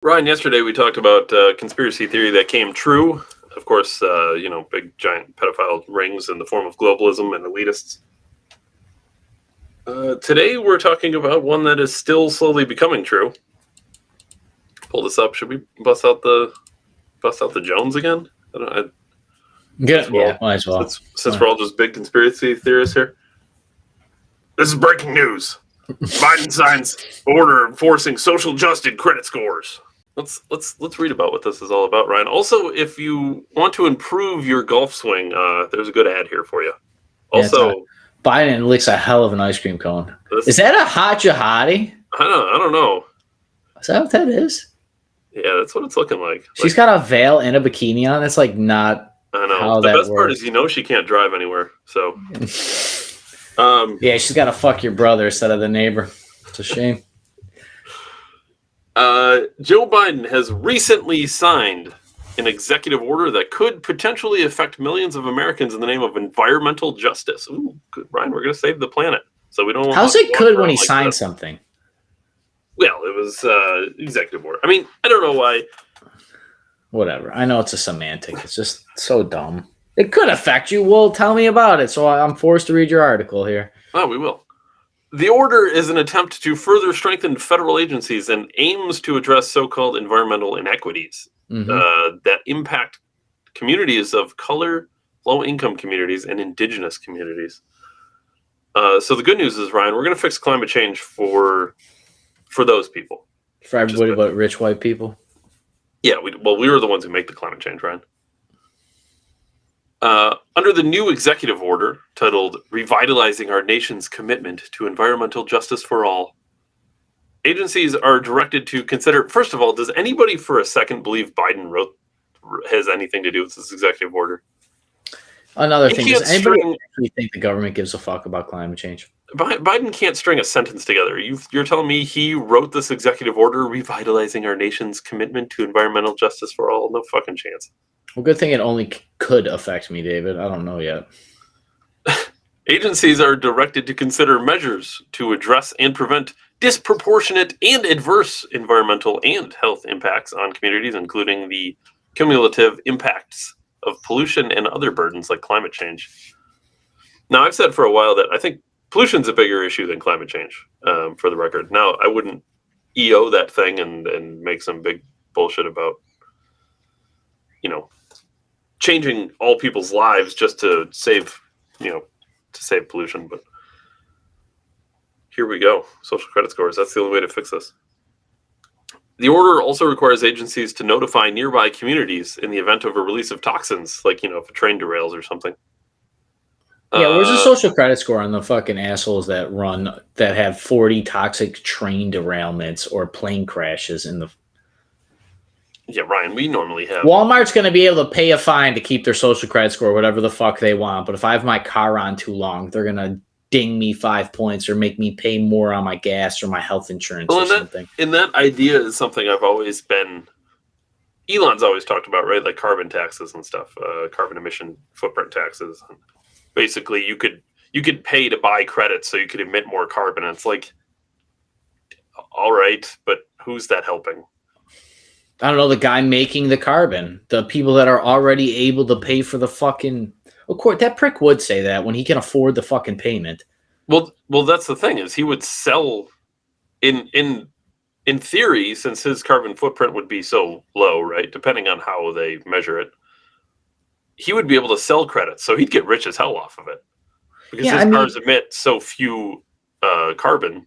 Ryan, yesterday we talked about conspiracy theory that came true. Of course, big giant pedophile rings in the form of globalism and elitists. Today we're talking about one that is still slowly becoming true. Pull this up. Should we bust out the Jones again? Yeah, might as well. Since we're all just big conspiracy theorists here. This is breaking news. Biden signs order enforcing social justice credit scores. Let's read about what this is all about, Ryan. Also, if you want to improve your golf swing, there's a good ad here for you. Also, Biden licks a hell of an ice cream cone. Is that a hot jihadi? I don't know. Is that what that is? Yeah, that's what it's looking like. She's got a veil and a bikini on. That's like not. I know. How the that best works. part is she can't drive anywhere. So. Yeah, she's got to fuck your brother instead of the neighbor. It's a shame. Joe Biden has recently signed an executive order that could potentially affect millions of Americans in the name of environmental justice. Ooh, good, Ryan, we're going to save the planet. So we don't. How's it good when he signed something? Well, it was executive order. I mean, I don't know why. Whatever. I know it's a semantic. It's just so dumb. It could affect you. Well, tell me about it. So I'm forced to read your article here. Oh, we will. The order is an attempt to further strengthen federal agencies and aims to address so-called environmental inequities that impact communities of color, low-income communities, and indigenous communities. So the good news is, Ryan, we're going to fix climate change for those people. For everybody but rich white people? Yeah, we were the ones who make the climate change, Ryan. Under the new executive order titled Revitalizing Our Nation's Commitment to Environmental Justice for All, agencies are directed to consider, first of all, does anybody for a second believe Biden has anything to do with this executive order? Another thing, does anybody actually think the government gives a fuck about climate change? Biden can't string a sentence together. You're telling me he wrote this executive order revitalizing our nation's commitment to environmental justice for all? No fucking chance. Well, good thing it only could affect me, David. I don't know yet. Agencies are directed to consider measures to address and prevent disproportionate and adverse environmental and health impacts on communities, including the cumulative impacts of pollution and other burdens like climate change. Now, I've said for a while that I think pollution's a bigger issue than climate change, for the record. Now, I wouldn't EO that thing and make some big bullshit about, changing all people's lives just to save pollution. But here we go. Social credit scores. That's the only way to fix this. The order also requires agencies to notify nearby communities in the event of a release of toxins, like, if a train derails or something. Yeah, where's the social credit score on the fucking assholes that have 40 toxic train derailments or plane crashes in the... Yeah, Ryan, we normally have... Walmart's going to be able to pay a fine to keep their social credit score, whatever the fuck they want. But if I have my car on too long, they're going to ding me 5 points or make me pay more on my gas or my health insurance or something. And that idea is something I've always been... Elon's always talked about, right? Like carbon taxes and stuff, carbon emission footprint taxes. Basically, you could pay to buy credits so you could emit more carbon. And it's like, all right, but who's that helping? I don't know, the guy making the carbon, the people that are already able to pay for the fucking... Of course, that prick would say that when he can afford the fucking payment. Well, that's the thing, is he would sell, in theory, since his carbon footprint would be so low, right, depending on how they measure it, he would be able to sell credits, so he'd get rich as hell off of it. Because his cars emit so few carbon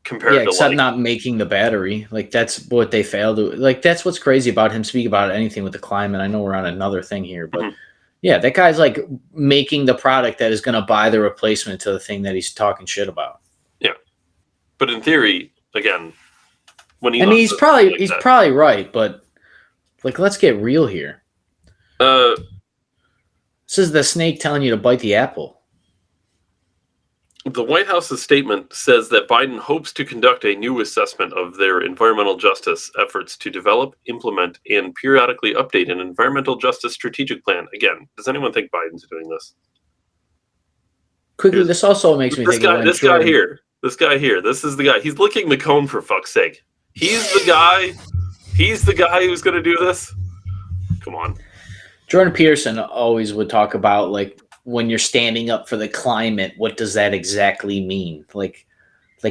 compared to except not making the battery. Like, that's what they failed to... Like, that's what's crazy about him speaking about anything with the climate. I know we're on another thing here, but yeah, that guy's like making the product that is going to buy the replacement to the thing that he's talking shit about. Yeah. But in theory, again, when he... he's probably right, but like, let's get real here. This is the snake telling you to bite the apple. The White House's statement says that Biden hopes to conduct a new assessment of their environmental justice efforts to develop, implement, and periodically update an environmental justice strategic plan. Again, does anyone think Biden's doing this? Quickly, this also makes me think of this guy here. This is the guy. He's licking the cone, for fuck's sake. He's the guy He's the guy who's going to do this? Come on. Jordan Peterson always would talk about, like, when you're standing up for the climate, what does that exactly mean? Like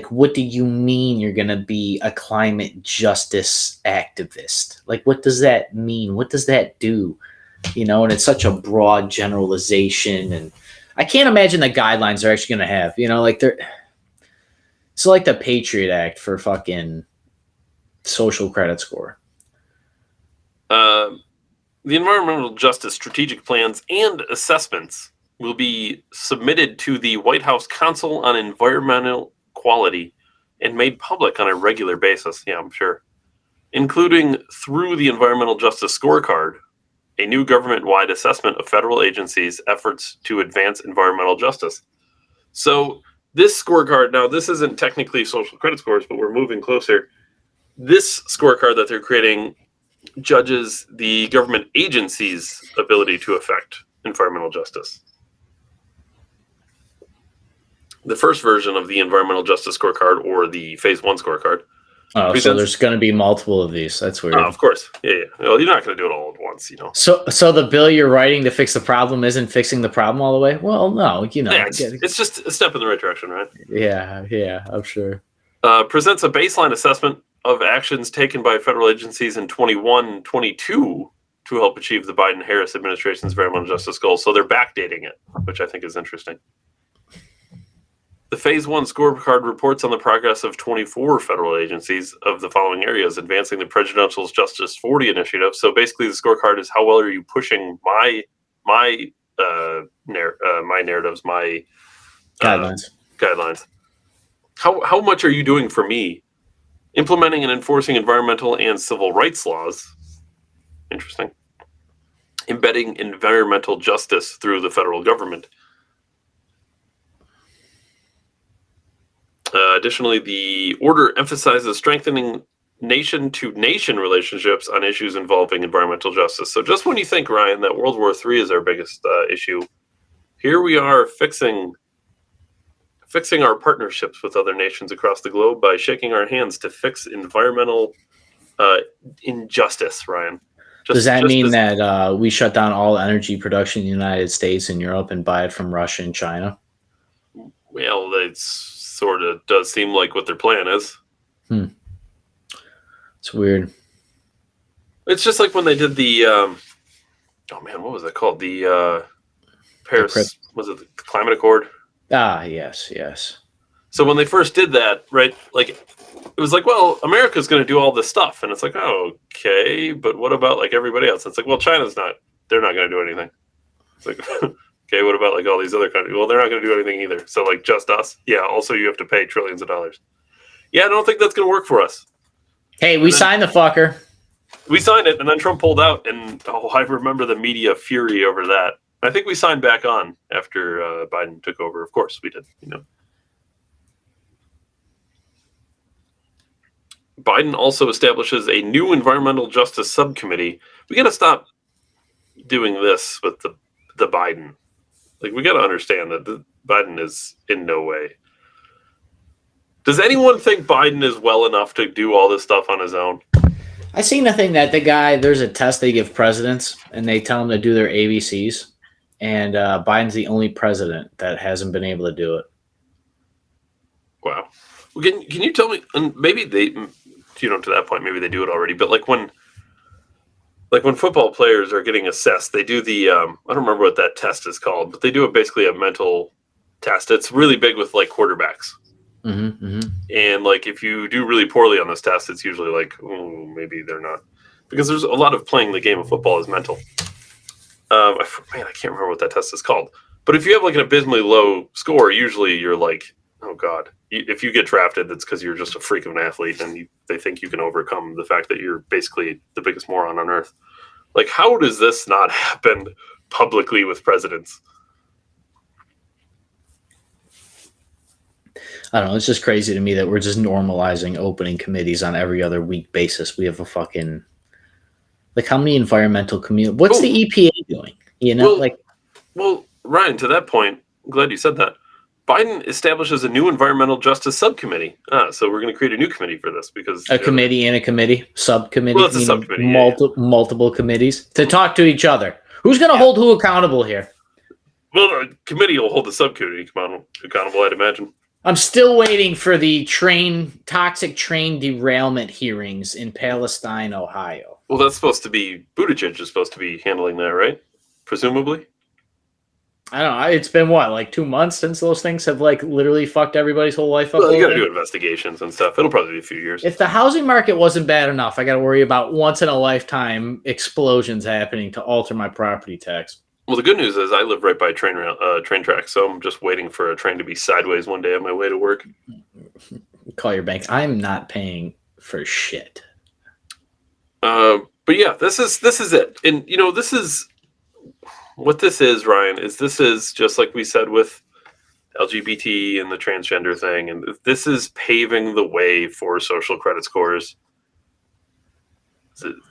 what do you mean you're going to be a climate justice activist? Like, what does that mean? What does that do? You know, and it's such a broad generalization, and I can't imagine the guidelines they're actually going to have. You know, like it's like the Patriot Act for fucking social credit score. The environmental justice strategic plans and assessments will be submitted to the White House Council on Environmental Quality and made public on a regular basis. Yeah, I'm sure. Including through the Environmental Justice Scorecard, a new government-wide assessment of federal agencies' efforts to advance environmental justice. So this scorecard, now this isn't technically social credit scores, but we're moving closer. This scorecard that they're creating judges the government agency's ability to affect environmental justice. The first version of the environmental justice scorecard, or the phase 1 scorecard. Oh, so there's going to be multiple of these. That's weird. Oh, of course. Yeah. Well, you're not going to do it all at once, you know. So the bill you're writing to fix the problem isn't fixing the problem all the way? Well, no, you know. Yeah, it's just a step in the right direction, right? Yeah, I'm sure. Presents a baseline assessment of actions taken by federal agencies in 21-22 to help achieve the Biden-Harris administration's environmental justice goals. So they're backdating it, which I think is interesting. The Phase 1 scorecard reports on the progress of 24 federal agencies of the following areas, advancing the Presidential Justice 40 initiative. So basically, the scorecard is how well are you pushing my narratives, my guidelines. How much are you doing for me? Implementing and enforcing environmental and civil rights laws. Interesting. Embedding environmental justice through the federal government. Additionally, the order emphasizes strengthening nation-to-nation relationships on issues involving environmental justice. So just when you think, Ryan, that World War III is our biggest issue, here we are fixing our partnerships with other nations across the globe by shaking our hands to fix environmental injustice, Ryan. Does that mean that we shut down all energy production in the United States and Europe and buy it from Russia and China? Well, it sort of does seem like what their plan is. It's weird. It's just like when they did the, what was it called? The Paris, was it the Climate Accord? Ah, yes. So when they first did that, right, like, it was like, well, America's going to do all this stuff. And it's like, oh, okay, but what about, like, everybody else? It's like, well, they're not going to do anything. It's like, okay, what about, like, all these other countries? Well, they're not going to do anything either. So, like, just us? Yeah, also you have to pay trillions of dollars. Yeah, I don't think that's going to work for us. Hey, we signed the fucker. We signed it, and then Trump pulled out, and, I remember the media fury over that. I think we signed back on after Biden took over. Of course we did, you know. Biden also establishes a new environmental justice subcommittee. We got to stop doing this with the Biden. Like, we got to understand that Biden is in no way. Does anyone think Biden is well enough to do all this stuff on his own? I seen a thing that there's a test they give presidents, and they tell them to do their ABCs, and Biden's the only president that hasn't been able to do it. Wow. Well, can you tell me? And maybe they, to that point, maybe they do it already. But like when football players are getting assessed, they do the I don't remember what that test is called, but they do basically a mental test. It's really big with like quarterbacks. And like if you do really poorly on this test, it's usually like, oh, maybe they're not, because there's a lot of playing the game of football is mental. I can't remember what that test is called. But if you have like an abysmally low score, usually you're like, oh God. If you get drafted, it's because you're just a freak of an athlete, and they think you can overcome the fact that you're basically the biggest moron on earth. Like, how does this not happen publicly with presidents? I don't know. It's just crazy to me that we're just normalizing opening committees on every other week basis. We have a fucking, like, how many environmental what's the EPA doing? You know, well, Ryan, to that point, I'm glad you said that. Biden establishes a new environmental justice subcommittee. So we're going to create a new committee for this because a committee and a committee, subcommittee, well, it's a meaning subcommittee, multiple committees to talk to each other. Who's going to hold who accountable here? Well, the committee will hold the subcommittee accountable, I'd imagine. I'm still waiting for the toxic train derailment hearings in Palestine, Ohio. Well, that's supposed to be Buttigieg is supposed to be handling that, right? Presumably. I don't know. It's been what, like 2 months since those things have like literally fucked everybody's whole life up. Well, you got to do investigations and stuff. It'll probably be a few years. If the housing market wasn't bad enough, I got to worry about once in a lifetime explosions happening to alter my property tax. Well, the good news is I live right by train tracks, so I'm just waiting for a train to be sideways one day on my way to work. Call your banks. I'm not paying for shit. But yeah, this is it, and this is. What this is, Ryan, is this is just like we said with LGBT and the transgender thing, and this is paving the way for social credit scores.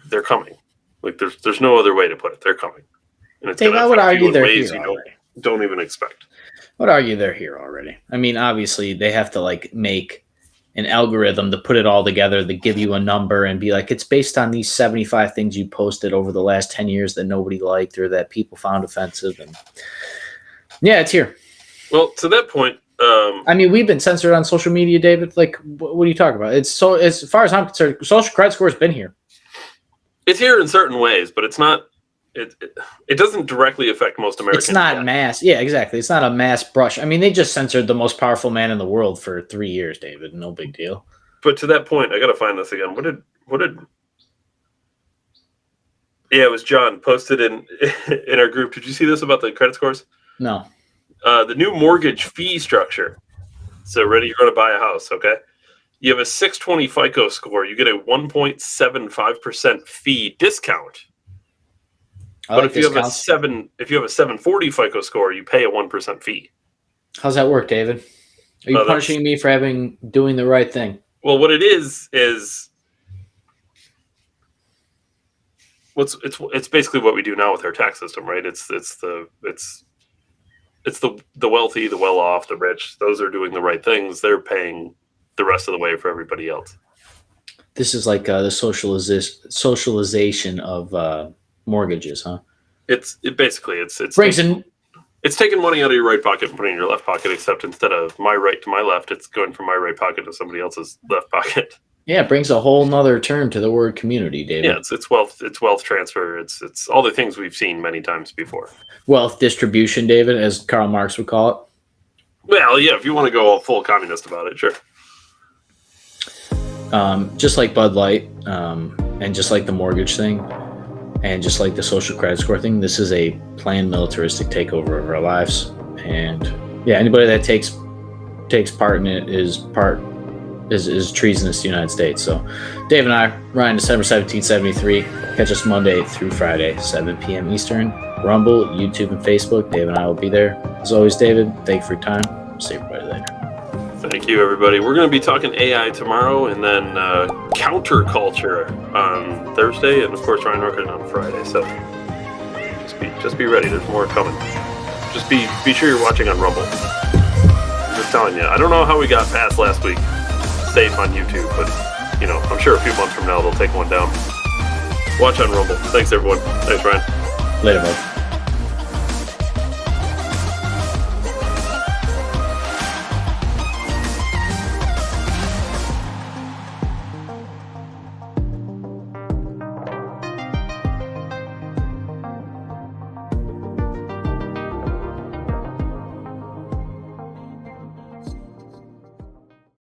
They're coming. Like there's no other way to put it. They're coming, and it's I would argue they're here already. Don't even expect. I would argue they're here already. I mean, obviously they have to like make an algorithm to put it all together, to give you a number and be like, it's based on these 75 things you posted over the last 10 years that nobody liked or that people found offensive. And yeah, it's here. Well, to that point, I mean, we've been censored on social media, David. Like, what are you talking about? It's so, as far as I'm concerned, social credit score has been here. It's here in certain ways, but it's not. It doesn't directly affect most Americans. It's not mass. Yeah, exactly. It's not a mass brush. I mean, they just censored the most powerful man in the world for 3 years, David. No big deal. But to that point, I got to find this again. What did? Yeah, it was John posted in our group. Did you see this about the credit scores? No. The new mortgage fee structure. So, ready? You're going to buy a house, okay? You have a 620 FICO score. You get a 1.75% fee discount. But if you have a 740 FICO score, you pay a 1% fee. How's that work, David? Are you punishing me for doing the right thing? Well, what it is it's basically what we do now with our tax system, right? It's the wealthy, the well-off, the rich. Those are doing the right things. They're paying the rest of the way for everybody else. This is like the socialization of mortgages, huh? It's taking money out of your right pocket and putting it in your left pocket, except instead of my right to my left, it's going from my right pocket to somebody else's left pocket. Yeah, it brings a whole nother term to the word community, David. Yeah, it's wealth transfer. It's all the things we've seen many times before. Wealth distribution, David, as Karl Marx would call it. Well, yeah, if you want to go all full communist about it, sure. Just like Bud Light, and just like the mortgage thing, and just like the social credit score thing, this is a planned militaristic takeover of our lives. And yeah, anybody that takes part in it is treasonous to the United States. So Dave and I, Ryan, December 1773. Catch us Monday through Friday, 7 p.m. Eastern. Rumble, YouTube, and Facebook. Dave and I will be there. As always, David, thank you for your time. See everybody later. Thank you, everybody. We're going to be talking AI tomorrow, and then counterculture on Thursday, and of course Ryan Rucker on Friday. So just be ready. There's more coming. Just be sure you're watching on Rumble. I'm just telling you. I don't know how we got past last week safe on YouTube, but I'm sure a few months from now they'll take one down. Watch on Rumble. Thanks, everyone. Thanks, Ryan. Later, bud.